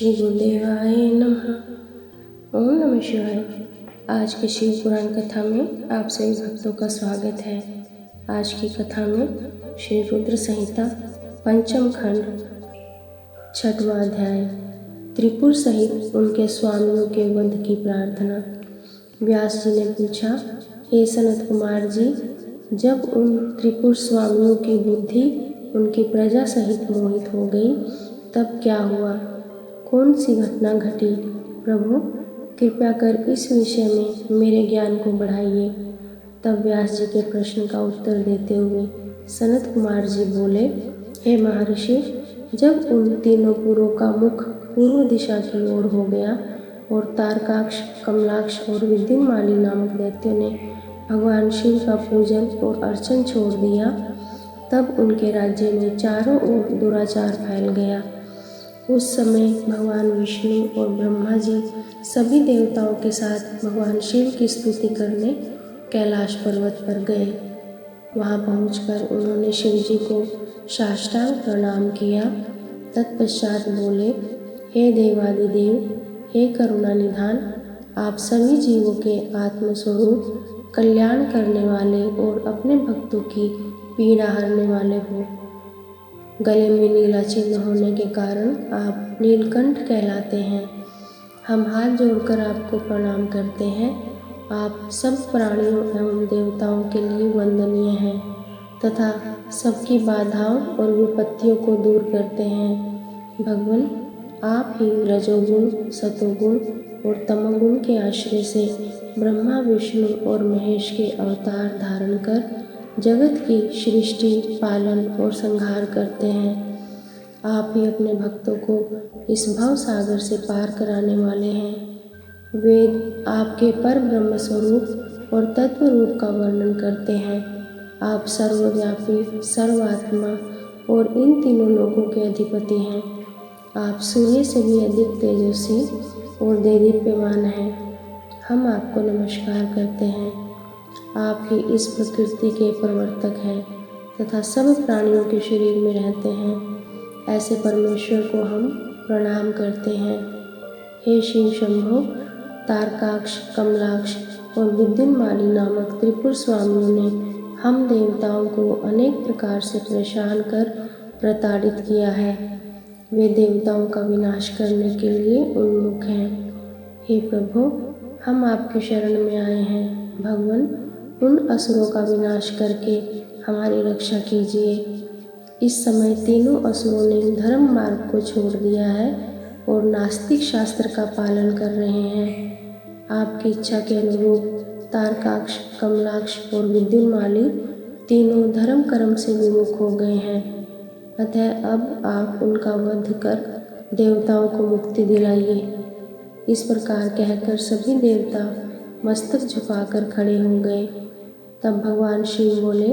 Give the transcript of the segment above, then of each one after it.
श्री गुरुदेवाय नमः। ओम नमः शिवाय। आज के शिव पुराण कथा में आप सभी भक्तों का स्वागत है। आज की कथा में श्री रुद्र संहिता पंचम खंड 6वां अध्याय त्रिपुर सहित उनके स्वामियों के वध की प्रार्थना। व्यास जी ने पूछा, हे सनत कुमार जी, जब उन त्रिपुर स्वामियों की बुद्धि उनकी प्रजा सहित मोहित हो गई तब क्या हुआ? कौन सी घटना घटी? प्रभु कृपया कर इस विषय में मेरे ज्ञान को बढ़ाइए। तब व्यास जी के प्रश्न का उत्तर देते हुए सनत कुमार जी बोले, हे महर्षि, जब उन तीनों पुरों का मुख पूर्व दिशा की ओर हो गया और तारकाक्ष, कमलाक्ष और विद्युन्माली नामक दैत्यों ने भगवान शिव का पूजन और अर्चन छोड़ दिया, तब उनके राज्य में चारों ओर दुराचार फैल गया। उस समय भगवान विष्णु और ब्रह्मा जी सभी देवताओं के साथ भगवान शिव की स्तुति करने कैलाश पर्वत पर गए। वहां पहुंचकर उन्होंने शिव जी को साष्टांग प्रणाम किया। तत्पश्चात बोले, हे देवादिदेव, हे करुणा निधान, आप सभी जीवों के आत्मस्वरूप, कल्याण करने वाले और अपने भक्तों की पीड़ा हरने वाले हो। गले में नीला चिन्ह होने के कारण आप नीलकंठ कहलाते हैं। हम हाथ जोड़कर आपको प्रणाम करते हैं। आप सब प्राणियों एवं देवताओं के लिए वंदनीय हैं तथा सबकी बाधाओं और विपत्तियों को दूर करते हैं। भगवान, आप ही रजोगुण, सतोगुण और तमोगुण के आश्रय से ब्रह्मा, विष्णु और महेश के अवतार धारण कर जगत की सृष्टि, पालन और संहार करते हैं। आप ही अपने भक्तों को इस भव सागर से पार कराने वाले हैं। वेद आपके पर ब्रह्म स्वरूप और तत्व रूप का वर्णन करते हैं। आप सर्वव्यापी, सर्वात्मा और इन तीनों लोकों के अधिपति हैं। आप सूर्य से भी अधिक तेजस्वी और देदीप्यमान हैं। हम आपको नमस्कार करते हैं। आप ही इस प्रकृति के प्रवर्तक हैं तथा सब प्राणियों के शरीर में रहते हैं। ऐसे परमेश्वर को हम प्रणाम करते हैं। हे शिव शंभो, तारकाक्ष, कमलाक्ष और विद्युन्माली नामक त्रिपुर स्वामियों ने हम देवताओं को अनेक प्रकार से परेशान कर प्रताड़ित किया है। वे देवताओं का विनाश करने के लिए उन्मुख हैं। हे प्रभु, हम आपके शरण में आए हैं। भगवान, उन असुरों का विनाश करके हमारी रक्षा कीजिए। इस समय तीनों असुरों ने धर्म मार्ग को छोड़ दिया है और नास्तिक शास्त्र का पालन कर रहे हैं। आपकी इच्छा के अनुरूप तारकाक्ष, कमलाक्ष और विद्युन्माली तीनों धर्म कर्म से विमुख हो गए हैं। अतः अब आप उनका वध कर देवताओं को मुक्ति दिलाइए। इस प्रकार कहकर सभी देवता मस्तक झुकाकर खड़े हो गए। तब भगवान शिव बोले,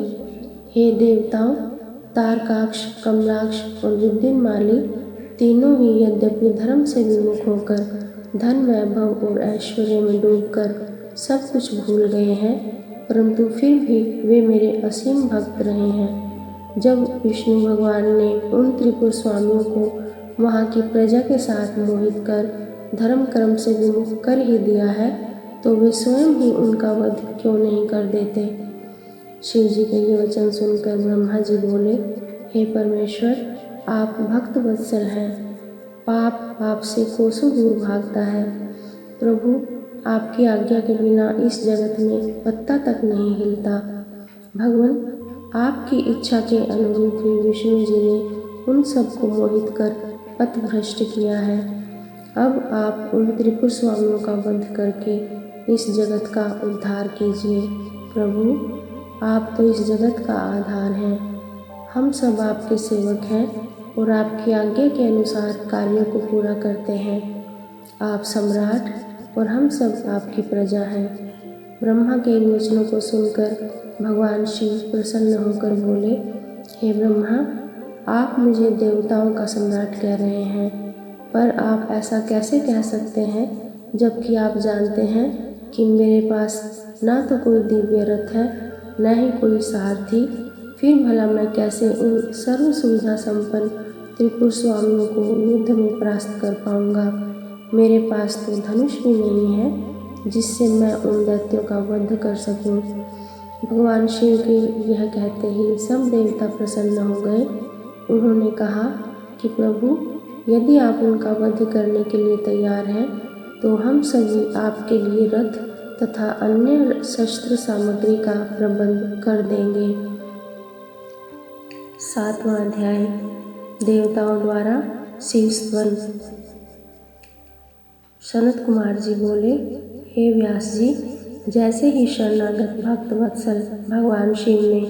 हे देवताओं, तारकाक्ष, कमलाक्ष और विद्युन्माली तीनों ही यद्यपि धर्म से विमुख होकर धन, वैभव और ऐश्वर्य में डूबकर सब कुछ भूल गए हैं, परंतु फिर भी वे मेरे असीम भक्त रहे हैं। जब विष्णु भगवान ने उन त्रिपुर स्वामियों को वहाँ की प्रजा के साथ मोहित कर धर्म कर्म से विमुख कर ही दिया है, तो वे स्वयं ही उनका वध क्यों नहीं कर देते? शिव जी के ये वचन सुनकर ब्रह्मा जी बोले, हे परमेश्वर, आप भक्त वत्सल हैं। पाप आपसे कोसों दूर भागता है। प्रभु, आपकी आज्ञा के बिना इस जगत में पत्ता तक नहीं हिलता। भगवान, आपकी इच्छा के अनुरूप ही विष्णु जी ने उन सबको मोहित कर पथभ्रष्ट किया है। अब आप उन त्रिपुर स्वामियों का वध करके इस जगत का उद्धार कीजिए। प्रभु, आप तो इस जगत का आधार हैं। हम सब आपके सेवक हैं और आपकी आज्ञा के अनुसार कार्यों को पूरा करते हैं। आप सम्राट और हम सब आपकी प्रजा हैं। ब्रह्मा के इन वचनों को सुनकर भगवान शिव प्रसन्न होकर बोले, हे ब्रह्मा, आप मुझे देवताओं का सम्राट कह रहे हैं, पर आप ऐसा कैसे कह सकते हैं, जबकि आप जानते हैं कि मेरे पास ना तो कोई दिव्य रथ है, न ही कोई सारथी। फिर भला मैं कैसे उन सर्व सुविधा संपन्न त्रिपुर स्वामियों को युद्ध में परास्त कर पाऊंगा। मेरे पास तो धनुष भी नहीं है जिससे मैं उन दैत्यों का वध कर सकूं। भगवान शिव के यह कहते ही सब देवता प्रसन्न हो गए। उन्होंने कहा कि प्रभु, यदि आप उनका वध करने के लिए तैयार हैं तो हम सभी आपके लिए रथ तथा अन्य शस्त्र सामग्री का प्रबंध कर देंगे। 7वां अध्याय, देवताओं द्वारा शिव स्तवन। सनत कुमार जी बोले, हे व्यास जी, जैसे ही शरणागत भक्त वत्सल भगवान शिव ने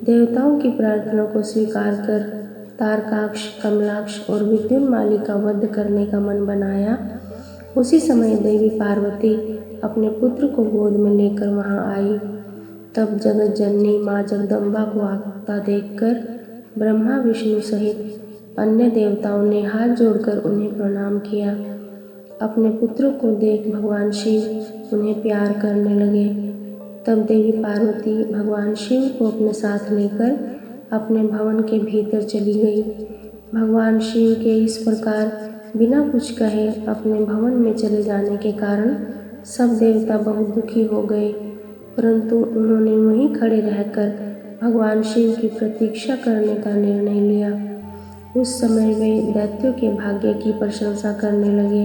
देवताओं की प्रार्थना को स्वीकार कर तारकाक्ष, कमलाक्ष और विद्युन्माली का वध करने का मन बनाया, उसी समय देवी पार्वती अपने पुत्र को गोद में लेकर वहां आई। तब जगत जननी माँ जगदम्बा को आता देखकर ब्रह्मा विष्णु सहित अन्य देवताओं ने हाथ जोड़कर उन्हें प्रणाम किया। अपने पुत्र को देख भगवान शिव उन्हें प्यार करने लगे। तब देवी पार्वती भगवान शिव को अपने साथ लेकर अपने भवन के भीतर चली गई। भगवान शिव के इस प्रकार बिना कुछ कहे अपने भवन में चले जाने के कारण सब देवता बहुत दुखी हो गए, परंतु उन्होंने वहीं खड़े रहकर भगवान शिव की प्रतीक्षा करने का निर्णय लिया। उस समय वे दैत्यों के भाग्य की प्रशंसा करने लगे।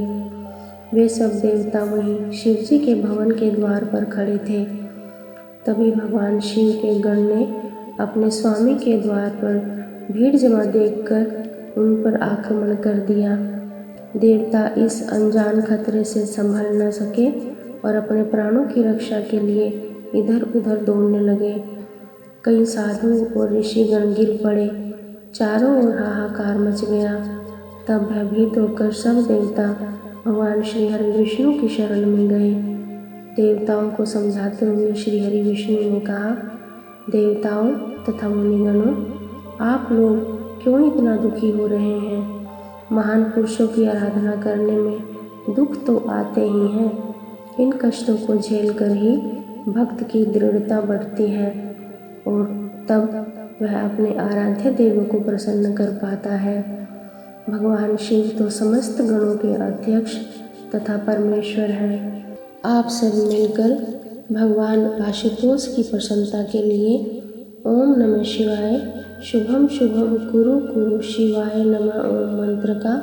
वे सब देवता वहीं शिवजी के भवन के द्वार पर खड़े थे। तभी भगवान शिव के गण ने अपने स्वामी के द्वार पर भीड़ जमा देखकर उन पर आक्रमण कर दिया। देवता इस अनजान खतरे से संभल न सके और अपने प्राणों की रक्षा के लिए इधर उधर दौड़ने लगे। कई साधु और ऋषिगण गिर पड़े। चारों ओर हाहाकार मच गया। तब भयभीत होकर सब देवता भगवान श्री हरि विष्णु की शरण में गए। देवताओं को समझाते हुए श्री हरि विष्णु ने कहा, देवताओं तथा मुनिगणों, आप लोग क्यों इतना दुखी हो रहे हैं? महान पुरुषों की आराधना करने में दुख तो आते ही हैं। इन कष्टों को झेल कर ही भक्त की दृढ़ता बढ़ती है और तब वह अपने आराध्य देवों को प्रसन्न कर पाता है। भगवान शिव तो समस्त गणों के अध्यक्ष तथा परमेश्वर हैं। आप सब मिलकर भगवान आशुतोष की प्रसन्नता के लिए ओम नमः शिवाय शुभम शुभम कुरु कुरु शिवाय नमः ओम मंत्र का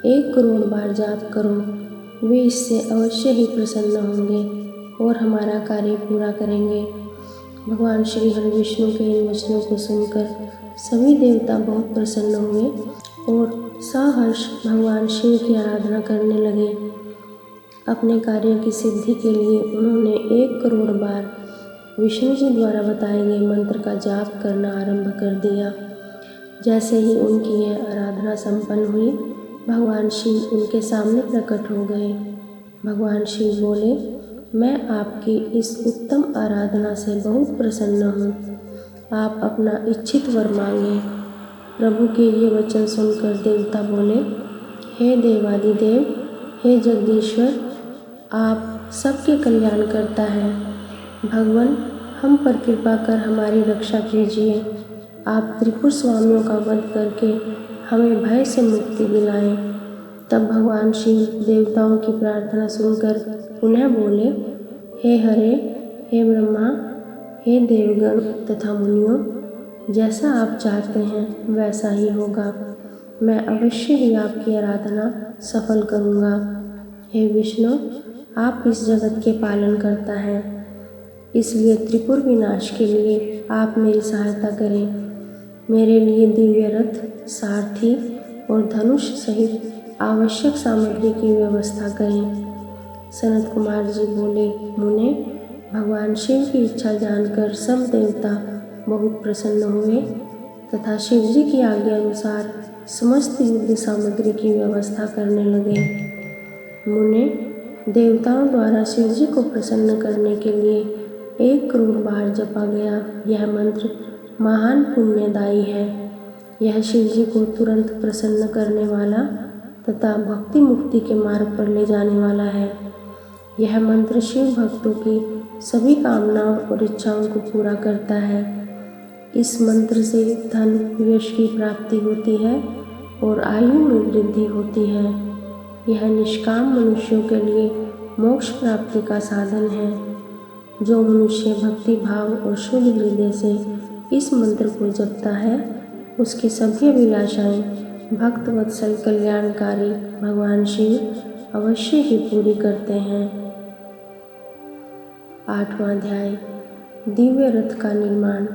1 करोड़ बार जाप करो। वे इससे अवश्य ही प्रसन्न होंगे और हमारा कार्य पूरा करेंगे। भगवान श्री हरि विष्णु के इन वचनों को सुनकर सभी देवता बहुत प्रसन्न हुए और सहर्ष भगवान शिव की आराधना करने लगे। अपने कार्य की सिद्धि के लिए उन्होंने 1 करोड़ बार विष्णु जी द्वारा बताए गए मंत्र का जाप करना आरंभ कर दिया। जैसे ही उनकी यह आराधना संपन्न हुई, भगवान शिव उनके सामने प्रकट हो गए। भगवान शिव बोले, मैं आपकी इस उत्तम आराधना से बहुत प्रसन्न हूँ। आप अपना इच्छित वर मांगे। प्रभु के ये वचन सुनकर देवता बोले, हे देवादिदेव, हे जगदीश्वर, आप सबके कल्याण करता है। भगवान, हम पर कृपा कर हमारी रक्षा कीजिए। आप त्रिपुर स्वामियों का वध करके हमें भय से मुक्ति दिलाएं। तब भगवान शिव देवताओं की प्रार्थना सुनकर पुनः बोले, हे हरे, हे ब्रह्मा, हे देवगण तथा मुनियों, जैसा आप चाहते हैं वैसा ही होगा। मैं अवश्य ही आपकी आराधना सफल करूँगा। हे विष्णु, आप इस जगत के पालन करता है, इसलिए त्रिपुर विनाश के लिए आप मेरी सहायता करें। मेरे लिए दिव्य रथ, सारथी और धनुष सहित आवश्यक सामग्री की व्यवस्था करें। सनत कुमार जी बोले, मुने, भगवान शिव की इच्छा जानकर सब देवता बहुत प्रसन्न हुए तथा शिव जी की आज्ञा अनुसार समस्त युद्ध सामग्री की व्यवस्था करने लगे। मुने, देवताओं द्वारा शिव जी को प्रसन्न करने के लिए 1 करोड़ बार जपा गया यह मंत्र महान पुण्यदायी है। यह शिव जी को तुरंत प्रसन्न करने वाला तथा भक्ति मुक्ति के मार्ग पर ले जाने वाला है। यह मंत्र शिव भक्तों की सभी कामनाओं और इच्छाओं को पूरा करता है। इस मंत्र से धन यश की प्राप्ति होती है और आयु में वृद्धि होती है। यह निष्काम मनुष्यों के लिए मोक्ष प्राप्ति का साधन है। जो मनुष्य भक्ति भाव और शुद्ध हृदय से इस मंत्र को जपता है, उसकी सभी अभिलाषाएं भक्त वत्सल कल्याणकारी भगवान शिव अवश्य ही पूरी करते हैं। 8वां अध्याय, दिव्य रथ का निर्माण।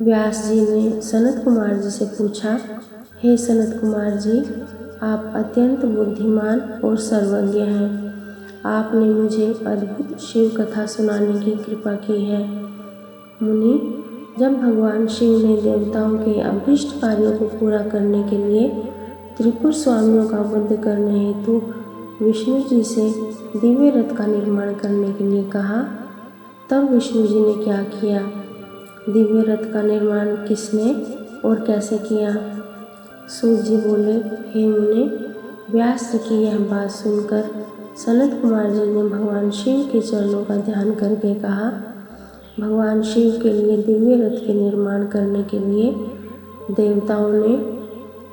व्यास जी ने सनत कुमार जी से पूछा, हे सनत कुमार जी, आप अत्यंत बुद्धिमान और सर्वज्ञ हैं। आपने मुझे अद्भुत शिव कथा सुनाने की कृपा की है। मुनि, जब भगवान शिव ने देवताओं के अभीष्ट कार्यों को पूरा करने के लिए त्रिपुर स्वामियों का वध करने हेतु विष्णु जी से दिव्य रथ का निर्माण करने के लिए कहा, तब विष्णु जी ने क्या किया? दिव्य रथ का निर्माण किसने और कैसे किया? सूत जी बोले, हे मुने, व्यास जी की यह बात सुनकर सनत कुमार जी ने भगवान शिव के चरणों का ध्यान करके कहा, भगवान शिव के लिए दिव्य रथ के निर्माण करने के लिए देवताओं ने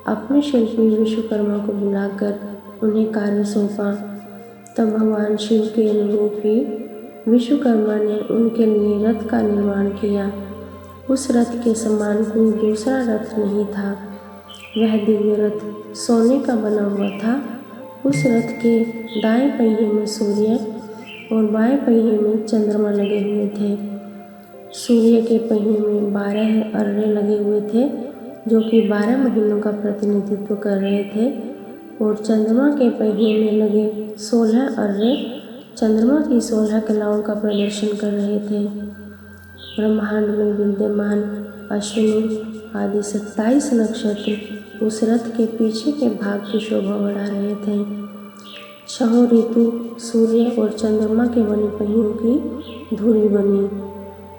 अपने शिल्पी विश्वकर्मा को बुलाकर उन्हें कार्य सौंपा। तब भगवान शिव के अनुरूप ही विश्वकर्मा ने उनके लिए रथ का निर्माण किया। उस रथ के समान कोई दूसरा रथ नहीं था। वह दिव्य रथ सोने का बना हुआ था। उस रथ के दाएं पहिए में सूर्य और बाएं पहिए में चंद्रमा लगे हुए थे। सूर्य के पहिए में 12 अर्रे लगे हुए थे, जो कि 12 महीनों का प्रतिनिधित्व कर रहे थे, और चंद्रमा के पहिए में लगे 16 अर्रे चंद्रमा की 16 कलाओं का प्रदर्शन कर रहे थे। ब्रह्मांड में विद्यमान अश्विनी आदि 27 नक्षत्र उस रथ के पीछे के भाग की शोभा बढ़ा रहे थे। 6 ऋतु सूर्य और चंद्रमा के बने पहियों की धुरी बनी।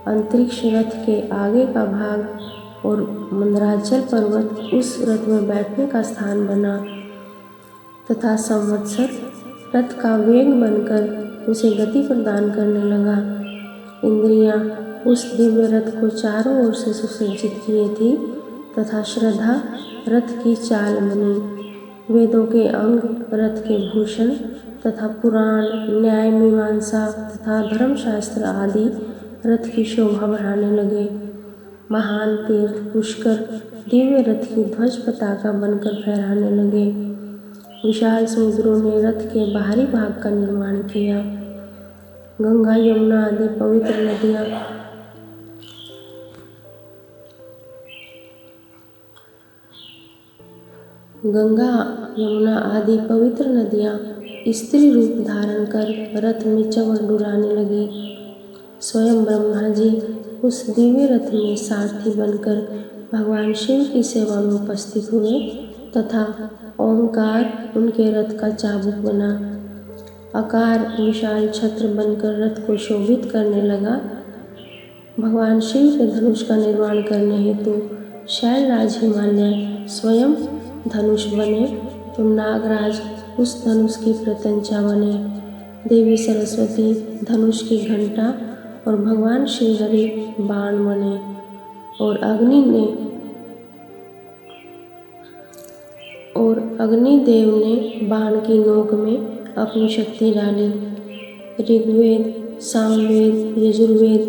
अंतरिक्ष रथ के आगे का भाग और मंदराचल पर्वत उस रथ में बैठने का स्थान बना, तथा संवत्सर रथ का वेग बनकर उसे गति प्रदान करने लगा। इंद्रियां उस दिव्य रथ को चारों ओर से सुसज्जित किए थी, तथा श्रद्धा रथ की चाल बनी। वेदों के अंग रथ के भूषण तथा पुराण, न्याय, मीमांसा तथा धर्मशास्त्र आदि रथ की शोभा बढ़ाने लगे। महान तीर्थ पुष्कर दिव्य रथ की ध्वज पताका बनकर फहराने लगे। विशाल समुद्रों ने रथ के बाहरी भाग का निर्माण किया। गंगा यमुना आदि पवित्र नदियाँ स्त्री रूप धारण कर रथ में चमक डुलाने लगी। स्वयं ब्रह्मा जी उस दिव्य रथ में सारथी बनकर भगवान शिव की सेवा में उपस्थित हुए, तथा ओंकार उनके रथ का चाबुक बना। आकार विशाल छत्र बनकर रथ को शोभित करने लगा। भगवान शिव के धनुष का निर्माण करने हेतु शैलराज हिमालय स्वयं धनुष बने, तो नागराज उस धनुष की प्रत्यंचा बने। देवी सरस्वती धनुष की घंटा और भगवान श्रीहरि बाण बने, और अग्निदेव ने बाण की नोक में अपनी शक्ति डाली। ऋग्वेद, सामवेद, यजुर्वेद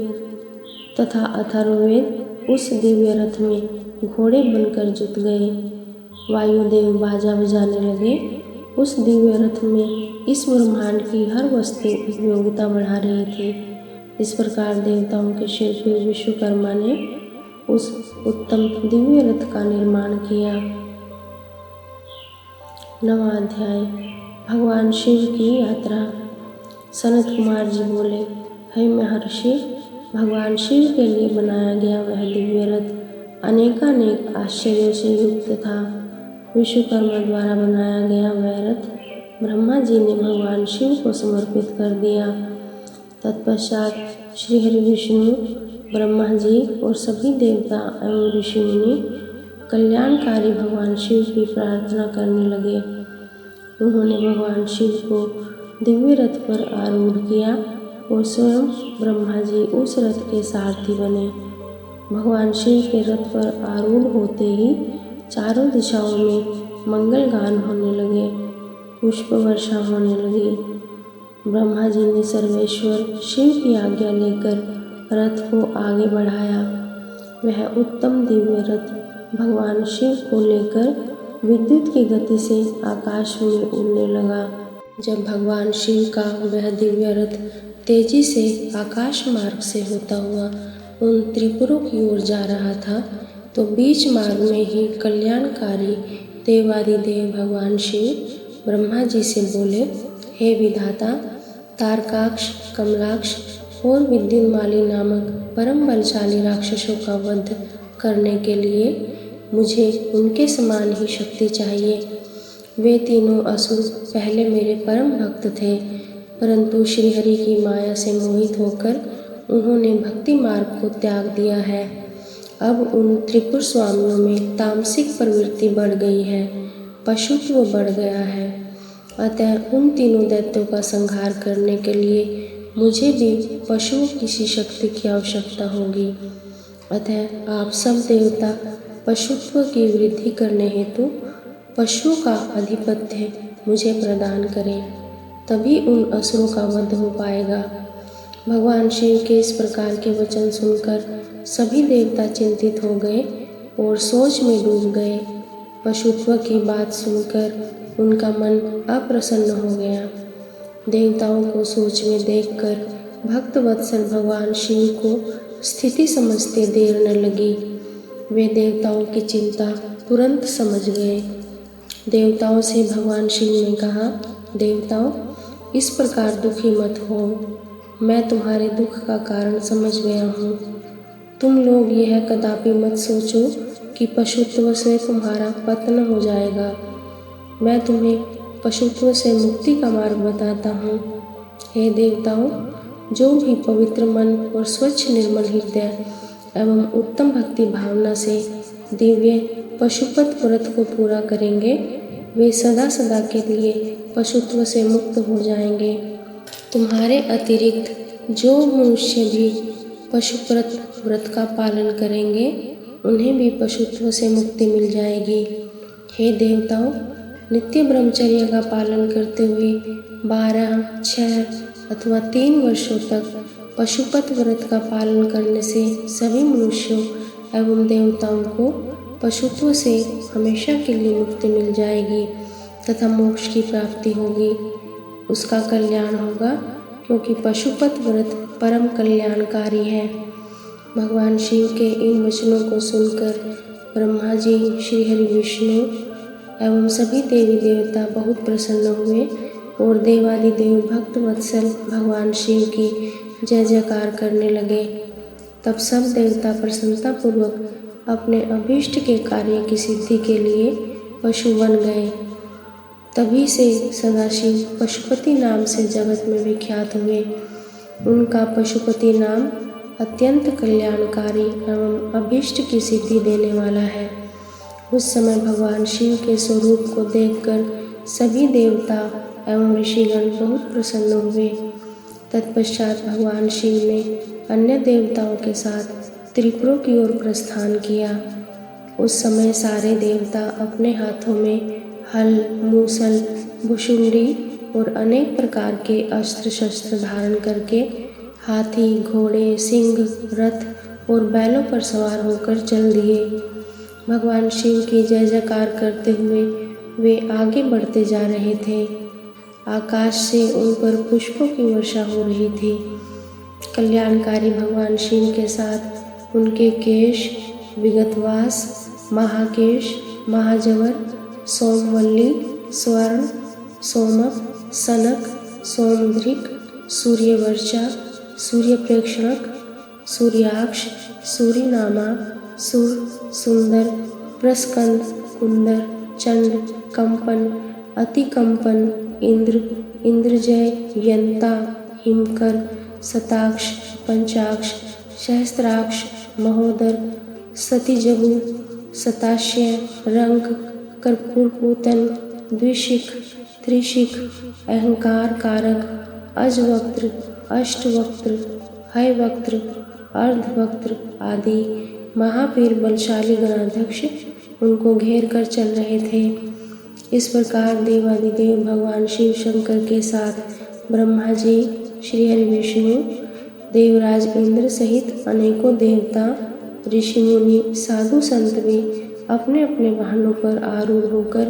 तथा अथर्ववेद उस दिव्य रथ में घोड़े बनकर जुट गए। वायुदेव बाजा बजाने लगे। उस दिव्य रथ में इस ब्रह्मांड की हर वस्तु उपयोगिता बढ़ा रही थी। इस प्रकार देवताओं के शिल्पी विश्वकर्मा ने उस उत्तम दिव्य रथ का निर्माण किया। 9वां अध्याय, भगवान शिव की यात्रा। सनत कुमार जी बोले, हे महर्षि, भगवान शिव के लिए बनाया गया वह दिव्य रथ अनेकानेक आश्चर्यों से युक्त था। विश्वकर्मा द्वारा बनाया गया वह रथ ब्रह्मा जी ने भगवान शिव को समर्पित कर दिया। तत्पश्चात श्रीहरि विष्णु, ब्रह्मा जी और सभी देवता एवं ऋषि मुनि कल्याणकारी भगवान शिव की प्रार्थना करने लगे। उन्होंने भगवान शिव को दिव्य रथ पर आरूढ़ किया और स्वयं ब्रह्मा जी उस रथ के सारथी बने। भगवान शिव के रथ पर आरूढ़ होते ही चारों दिशाओं में मंगल गान होने लगे, पुष्प वर्षा होने लगी। ब्रह्मा जी ने सर्वेश्वर शिव की आज्ञा लेकर रथ को आगे बढ़ाया। वह उत्तम दिव्य रथ भगवान शिव को लेकर विद्युत की गति से आकाश में उड़ने लगा। जब भगवान शिव का वह दिव्य रथ तेजी से आकाश मार्ग से होता हुआ उन त्रिपुरों की ओर जा रहा था, तो बीच मार्ग में ही कल्याणकारी देवादिदेव भगवान शिव ब्रह्मा जी से बोले, हे विधाता, तारकाक्ष, कमलाक्ष और विद्युन्माली नामक परम बलशाली राक्षसों का वध करने के लिए मुझे उनके समान ही शक्ति चाहिए। वे तीनों असुर पहले मेरे परम भक्त थे, परंतु श्रीहरि की माया से मोहित होकर उन्होंने भक्ति मार्ग को त्याग दिया है। अब उन त्रिपुर स्वामियों में तामसिक प्रवृत्ति बढ़ गई है, पशुत्व बढ़ गया है। अतः उन तीनों दैत्यों का संहार करने के लिए मुझे भी पशुओं की सी शक्ति की आवश्यकता होगी। अतः आप सब देवता पशुत्व की वृद्धि करने हेतु पशुओं का आधिपत्य मुझे प्रदान करें, तभी उन असुरों का वध हो पाएगा। भगवान शिव के इस प्रकार के वचन सुनकर सभी देवता चिंतित हो गए और सोच में डूब गए। पशुत्व की बात सुनकर उनका मन अप्रसन्न हो गया। देवताओं को सोच में देखकर भक्त वत्सल भगवान शिव को स्थिति समझते देर न लगी। वे देवताओं की चिंता तुरंत समझ गए। देवताओं से भगवान शिव ने कहा, देवताओं, इस प्रकार दुखी मत हो, मैं तुम्हारे दुख का कारण समझ गया हूँ। तुम लोग यह कदापि मत सोचो कि पशुत्व से तुम्हारा पतन हो जाएगा। मैं तुम्हें पशुत्व से मुक्ति का मार्ग बताता हूँ। हे देवताओं, जो भी पवित्र मन और स्वच्छ निर्मल हृदय एवं उत्तम भक्ति भावना से दिव्य पशुपत व्रत को पूरा करेंगे, वे सदा सदा के लिए पशुत्व से मुक्त हो जाएंगे। तुम्हारे अतिरिक्त जो मनुष्य भी पशुपत व्रत का पालन करेंगे, उन्हें भी पशुत्व से मुक्ति मिल जाएगी। हे देवताओं, नित्य ब्रह्मचर्य का पालन करते हुए 12, 6 अथवा 3 वर्षों तक पशुपत व्रत का पालन करने से सभी मनुष्यों एवं देवताओं को पशुत्व से हमेशा के लिए मुक्ति मिल जाएगी तथा मोक्ष की प्राप्ति होगी। उसका कल्याण होगा, क्योंकि पशुपत व्रत परम कल्याणकारी है। भगवान शिव के इन वचनों को सुनकर ब्रह्मा जी, श्री हरि विष्णु एवं सभी देवी देवता बहुत प्रसन्न हुए और देवादिदेव भक्त वत्सल भगवान शिव की जय जयकार करने लगे। तब सब देवता प्रसन्नतापूर्वक अपने अभीष्ट के कार्य की सिद्धि के लिए पशु बन गए। तभी से सदाशिव पशुपति नाम से जगत में विख्यात हुए। उनका पशुपति नाम अत्यंत कल्याणकारी एवं अभीष्ट की सिद्धि देने वाला है। उस समय भगवान शिव के स्वरूप को देखकर सभी देवता एवं ऋषिगण बहुत प्रसन्न हुए। तत्पश्चात भगवान शिव ने अन्य देवताओं के साथ त्रिपुरों की ओर प्रस्थान किया। उस समय सारे देवता अपने हाथों में हल, मूसल, भुशुंडी और अनेक प्रकार के अस्त्र शस्त्र धारण करके हाथी, घोड़े, सिंह, रथ और बैलों पर सवार होकर चल दिए। भगवान शिव की जय जयकार करते हुए वे आगे बढ़ते जा रहे थे। आकाश से उन पर पुष्पों की वर्षा हो रही थी। कल्याणकारी भगवान शिव के साथ उनके केश, विगतवास, महाकेश, महाजवर, सोमवल्ली, स्वर्ण, सोमक, सनक, सोमधृक, सूर्यवर्चा, सूर्यप्रेक्षणक, सूर्याक्ष, सूर्यनामा, सुर, सुंदर, प्रस्कंद, कुंदर, चंड, कंपन, अतिकंपन, इंद्र, इंद्रजय, यंता, हिमकर, शताक्ष, पंचाक्ष, सहस्त्राक्ष, महोदर, सतीजगु, शताश्य, रंग, कर्पूरपूतन, द्विशिख, त्रिशिख, अहंकार कारक, अजवक्त्र, अष्टवक्त्र, हयवक्त्र, अर्धवक्त्र आदि महावीर बलशाली गणाध्यक्ष उनको घेर कर चल रहे थे। इस प्रकार देवादिदेव भगवान शिव शंकर के साथ ब्रह्मा जी, श्री हरि विष्णु, देवराज इंद्र सहित अनेकों देवता, ऋषि मुनि, साधु संत भी अपने अपने वाहनों पर आरूढ़ होकर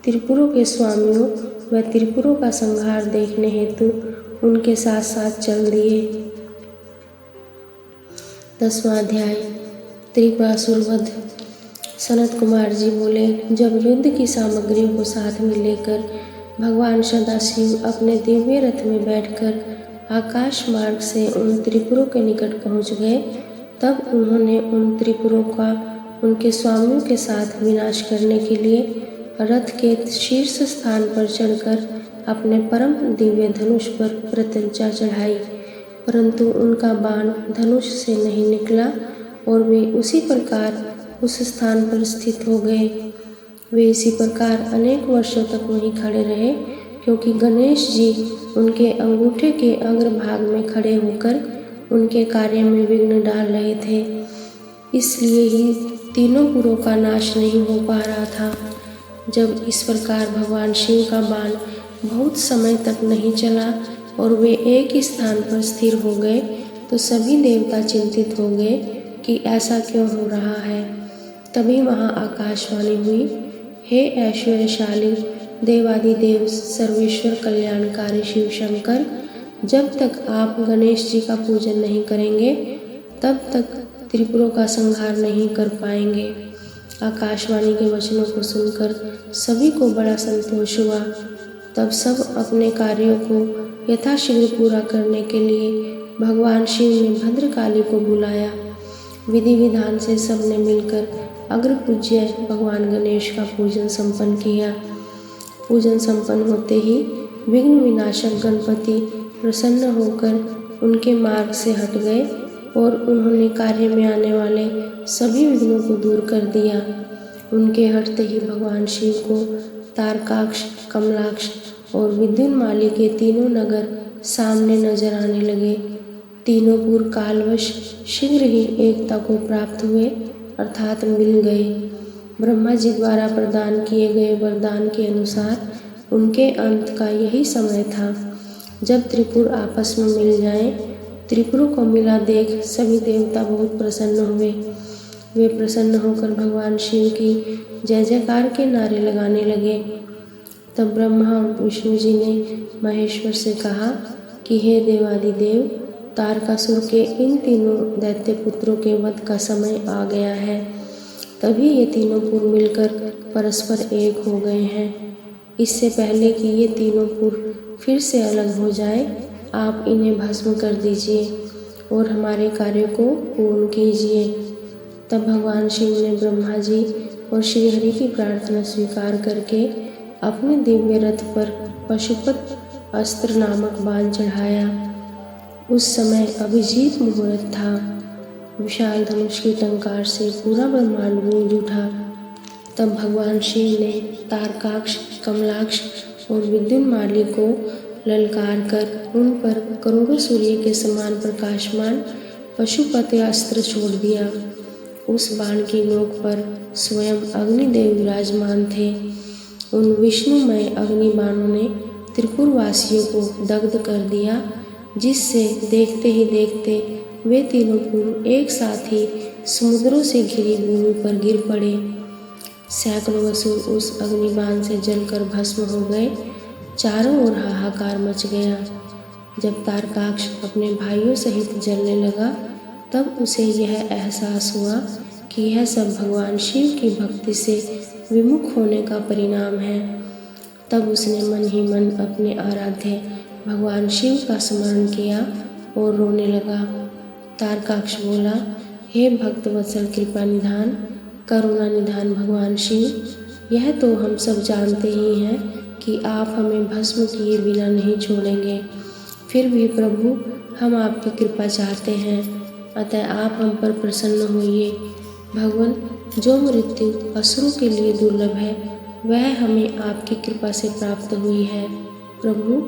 त्रिपुरों के स्वामियों व त्रिपुरों का संहार देखने हेतु उनके साथ साथ चल दिए। 10वां अध्याय त्रिपुरासुर वध। सनत कुमार जी बोले, जब युद्ध की सामग्रियों को साथ में लेकर भगवान सदाशिव अपने दिव्य रथ में बैठकर आकाश मार्ग से उन त्रिपुरों के निकट पहुंच गए, तब उन्होंने उन त्रिपुरों का उनके स्वामियों के साथ विनाश करने के लिए रथ के शीर्ष स्थान पर चढ़कर अपने परम दिव्य धनुष पर प्रत्यंचा चढ़ाई, परंतु उनका बाण धनुष से नहीं निकला और वे उसी प्रकार उस स्थान पर स्थित हो गए। वे इसी प्रकार अनेक वर्षों तक वहीं खड़े रहे, क्योंकि गणेश जी उनके अंगूठे के अग्रभाग में खड़े होकर उनके कार्य में विघ्न डाल रहे थे। इसलिए ही तीनों पुरों का नाश नहीं हो पा रहा था। जब इस प्रकार भगवान शिव का बाण बहुत समय तक नहीं चला और वे एक ही स्थान पर स्थिर हो गए, तो सभी देवता चिंतित हो गए कि ऐसा क्यों हो रहा है। तभी वहाँ आकाशवाणी हुई, हे ऐश्वर्यशाली देवादिदेव सर्वेश्वर कल्याणकारी शिव शंकर, जब तक आप गणेश जी का पूजन नहीं करेंगे तब तक त्रिपुरों का संहार नहीं कर पाएंगे। आकाशवाणी के वचनों को सुनकर सभी को बड़ा संतोष हुआ। तब सब अपने कार्यों को यथाशीघ्र पूरा करने के लिए भगवान शिव ने भद्रकाली को बुलाया। विधि विधान से सबने मिलकर अग्रपूज्य भगवान गणेश का पूजन संपन्न किया। पूजन संपन्न होते ही विघ्न विनाशक गणपति प्रसन्न होकर उनके मार्ग से हट गए और उन्होंने कार्य में आने वाले सभी विघ्नों को दूर कर दिया। उनके हटते ही भगवान शिव को तारकाक्ष, कमलाक्ष और विद्युन्माली के तीनों नगर सामने नजर आने लगे। तीनों पुर कालवश शीघ्र ही एकता को प्राप्त हुए, अर्थात मिल गए। ब्रह्मा जी द्वारा प्रदान किए गए वरदान के अनुसार उनके अंत का यही समय था, जब त्रिपुर आपस में मिल जाएं। त्रिपुरों को मिला देख सभी देवता बहुत प्रसन्न हुए। वे प्रसन्न होकर भगवान शिव की जय जयकार के नारे लगाने लगे। तब ब्रह्मा विष्णु जी ने महेश्वर से कहा कि हे देवादिदेव, तारकासुर के इन तीनों दैत्य पुत्रों के वध का समय आ गया है। तभी ये तीनों पुर मिलकर परस्पर एक हो गए हैं। इससे पहले कि ये तीनों पुर फिर से अलग हो जाए, आप इन्हें भस्म कर दीजिए और हमारे कार्य को पूर्ण कीजिए। तब भगवान शिव ने ब्रह्मा जी और श्रीहरि की प्रार्थना स्वीकार करके अपने दिव्य रथ पर पशुपत अस्त्र नामक बाण चढ़ाया। उस समय अभिजीत मुहूर्त था। विशाल धनुष की टंकार से पूरा ब्रह्मांड गूंज उठा। तब भगवान शिव ने तारकाक्ष, कमलाक्ष और विद्युन्माली को ललकार कर उन पर करोड़ों सूर्य के समान प्रकाशमान पशुपति अस्त्र छोड़ दिया। उस बाण की नोक पर स्वयं अग्निदेव विराजमान थे। उन विष्णुमय अग्नि बाणों ने त्रिपुरवासियों को दग्ध कर दिया, जिससे देखते ही देखते वे तीनों पुर एक साथ ही समुद्रों से घिरी भूमि पर गिर पड़े। सैकड़ों असुर उस अग्निबाण से जलकर भस्म हो गए। चारों ओर हाहाकार मच गया। जब तारकाक्ष अपने भाइयों सहित जलने लगा, तब उसे यह एहसास हुआ कि यह सब भगवान शिव की भक्ति से विमुख होने का परिणाम है। तब उसने मन ही मन अपने आराध्य भगवान शिव का स्मरण किया और रोने लगा। तारकाक्ष बोला, हे भक्त वत्सल कृपा निधान, करुणा निधान भगवान शिव, यह तो हम सब जानते ही हैं कि आप हमें भस्म किए बिना नहीं छोड़ेंगे। फिर भी प्रभु, हम आपकी कृपा चाहते हैं, अतः आप हम पर प्रसन्न होइए। भगवान, जो मृत्यु असुरों के लिए दुर्लभ है, वह हमें आपकी कृपा से प्राप्त हुई है। प्रभु,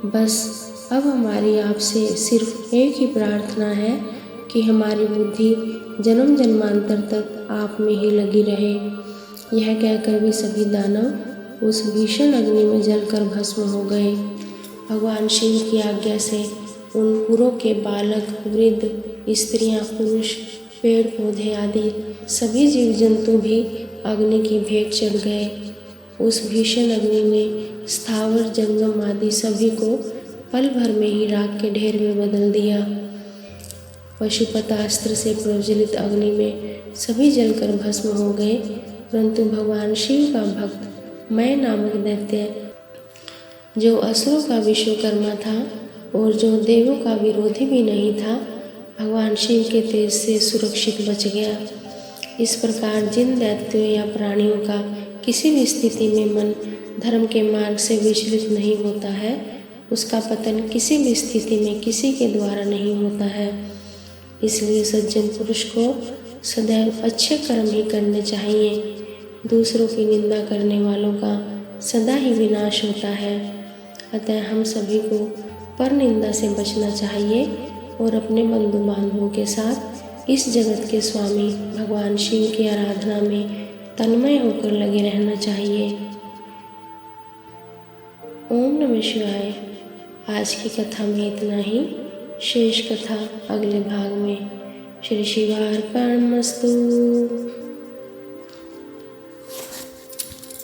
बस अब हमारी आपसे सिर्फ एक ही प्रार्थना है कि हमारी बुद्धि जन्म जन्मांतर तक आप में ही लगी रहे। यह कहकर भी सभी दानव उस भीषण अग्नि में जलकर भस्म हो गए। भगवान शिव की आज्ञा से उन पुरों के बालक, वृद्ध, स्त्रियां, पुरुष, पेड़ पौधे आदि सभी जीव जंतु भी अग्नि की भेंट चढ़ गए। उस भीषण अग्नि ने स्थावर जंगम आदि सभी को पल भर में ही राख के ढेर में बदल दिया। पशुपतास्त्र से प्रज्वलित अग्नि में सभी जलकर भस्म हो गए, परंतु भगवान शिव का भक्त मैं नामक दैत्य, जो असुरों का विश्वकर्मा था और जो देवों का विरोधी भी नहीं था, भगवान शिव के तेज से सुरक्षित बच गया। इस प्रकार जिन दैत्यों या प्राणियों का किसी भी स्थिति में मन धर्म के मार्ग से विचलित नहीं होता है, उसका पतन किसी भी स्थिति में किसी के द्वारा नहीं होता है। इसलिए सज्जन पुरुष को सदैव अच्छे कर्म ही करने चाहिए। दूसरों की निंदा करने वालों का सदा ही विनाश होता है। अतः हम सभी को पर निंदा से बचना चाहिए और अपने बंधु बांधवों के साथ इस जगत के स्वामी भगवान शिव की आराधना में तन्मय होकर लगे रहना चाहिए। ओम नमः शिवाय। आज की कथा में इतना ही। शेष कथा अगले भाग में। श्री शिवार्पणमस्तु।